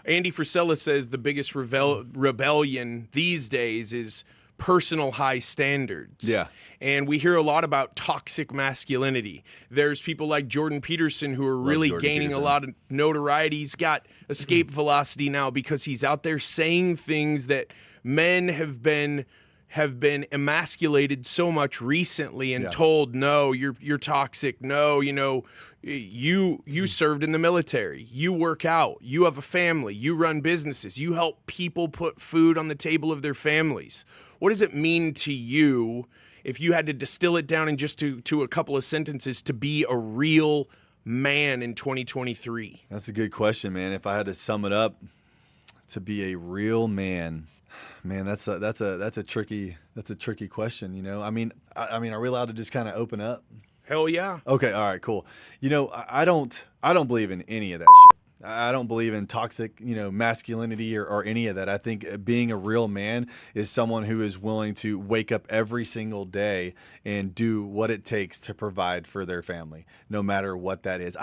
Andy Frisella says the biggest rebellion these days is personal high standards. Yeah. And we hear a lot about toxic masculinity. There's people like Jordan Peterson who are really gaining a lot of notoriety. He's got escape velocity now because he's out there saying things that men have been emasculated so much recently and told, no, you're toxic. No, you served in the military. You work out. You have a family. You run businesses. You help people put food on the table of their families. What does it mean to you, if you had to distill it down in just to a couple of sentences, to be a real man in 2023? That's a good question, man. If I had to sum it up, to be a real man, that's a tricky question. I mean, are we allowed to just kind of open up? Hell yeah. Okay. All right, cool. I don't believe in any of that shit. I don't believe in toxic, masculinity or any of that. I think being a real man is someone who is willing to wake up every single day and do what it takes to provide for their family, no matter what that is.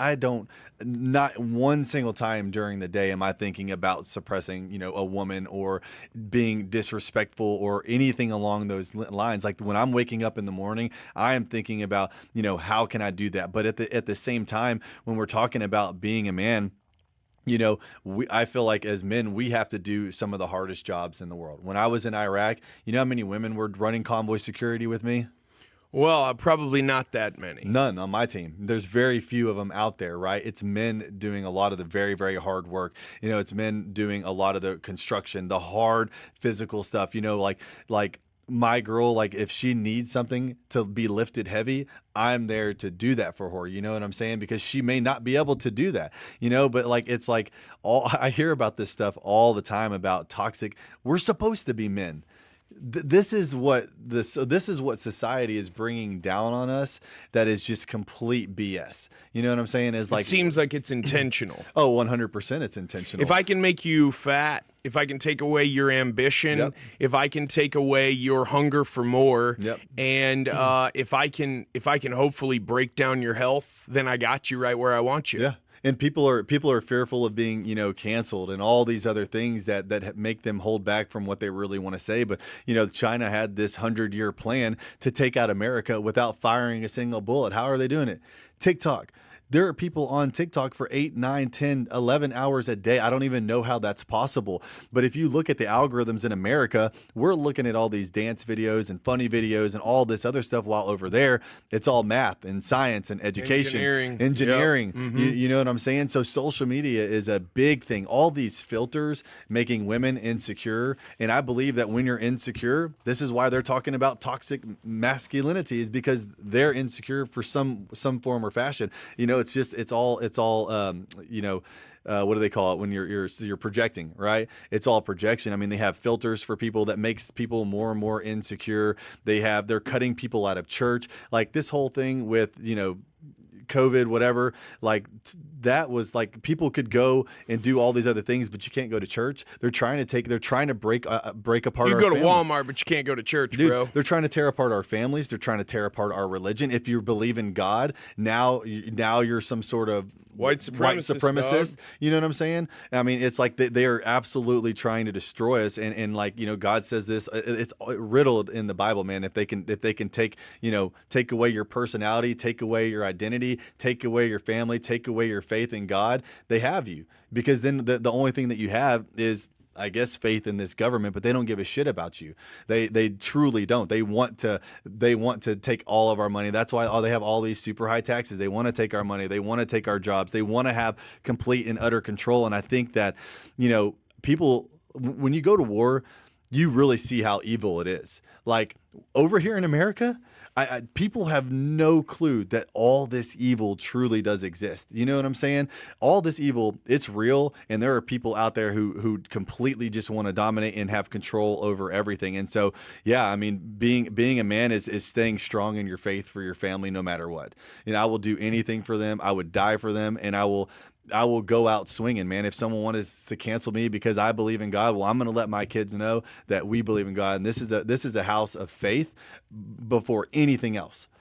Not one single time during the day am I thinking about suppressing, a woman or being disrespectful or anything along those lines. Like when I'm waking up in the morning, I am thinking about, how can I do that? But at the same time, when we're talking about being a man, I feel like as men, we have to do some of the hardest jobs in the world. When I was in Iraq, you know how many women were running convoy security with me? Well, probably not that many. None on my team. There's very few of them out there, right? It's men doing a lot of the very, very hard work. It's men doing a lot of the construction, the hard physical stuff, like my girl, like if she needs something to be lifted heavy, I'm there to do that for her. You know what I'm saying? Because she may not be able to do that, but it's like I hear about this stuff all the time about toxic. We're supposed to be men. This is what society is bringing down on us. That is just complete BS. You know what I'm saying? It seems like it's intentional. Oh, 100% it's intentional. If I can make you fat, if I can take away your ambition, if I can take away your hunger for more, and if I can hopefully break down your health, then I got you right where I want you. Yeah. And people are fearful of being, canceled and all these other things that make them hold back from what they really want to say. But, China had this 100-year plan to take out America without firing a single bullet. How are they doing it? TikTok. There are people on TikTok for 8, 9, 10, 11 hours a day. I don't even know how that's possible. But if you look at the algorithms in America, we're looking at all these dance videos and funny videos and all this other stuff, while over there, it's all math and science and education. Engineering. Yep. Mm-hmm. You know what I'm saying? So social media is a big thing. All these filters making women insecure. And I believe that when you're insecure, this is why they're talking about toxic masculinity, is because they're insecure for some form or fashion. It's all what do they call it when you're projecting, right? It's all projection. I mean, they have filters for people that makes people more and more insecure. They're cutting people out of church. Like this whole thing with, COVID, whatever, like that was like people could go and do all these other things, but you can't go to church. They're trying to break apart. You our go to family. Walmart, but you can't go to church, dude, bro. They're trying to tear apart our families. They're trying to tear apart our religion. If you believe in God, now you're some sort of white supremacist. Dog. You know what I'm saying? I mean, it's like they are absolutely trying to destroy us. And like, God says this, it's riddled in the Bible, man. If they can take away your personality, take away your identity, take away your family, take away your faith in God, they have you. Because then the only thing that you have is, I guess, faith in this government, but they don't give a shit about you. They truly don't. They want to take all of our money. That's why they have all these super high taxes. They want to take our money. They want to take our jobs. They want to have complete and utter control. And I think that, people, when you go to war, you really see how evil it is. Like over here in America, people have no clue that all this evil truly does exist. You know what I'm saying? All this evil, it's real, and there are people out there who completely just want to dominate and have control over everything. And so, yeah, I mean, being a man is staying strong in your faith for your family no matter what. I will do anything for them. I would die for them, and I will go out swinging, man. If someone wants to cancel me because I believe in God, well, I'm going to let my kids know that we believe in God, and this is a house of faith before anything else.